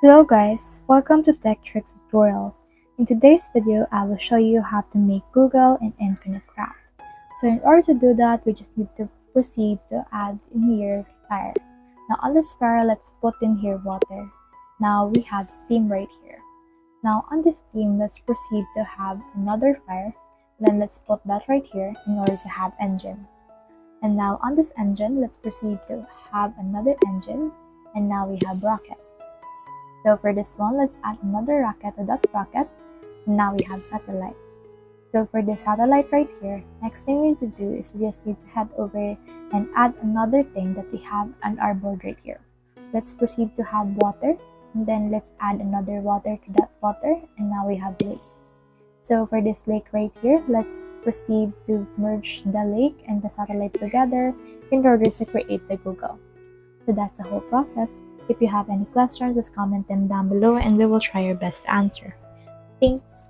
Hello guys, welcome to Tech Tricks tutorial. In today's video, I will show you how to make Google in Infinite Craft. So in order to do that, we just need to proceed to add in here fire. Now on this fire, let's put in here water. Now we have steam right here. Now on this steam, let's proceed to have another fire. Then let's put that right here in order to have engine. And now on this engine, let's proceed to have another engine. And now we have rocket. So for this one, let's add another rocket to that rocket, and now we have satellite. So for this satellite right here, next thing we need to do is we just need to head over and add another thing that we have on our board right here. Let's proceed to have water, and then let's add another water to that water, and now we have lake. So for this lake right here, let's proceed to merge the lake and the satellite together in order to create the Google. So that's the whole process. If you have any questions, just comment them down below and we will try our best to answer. Thanks!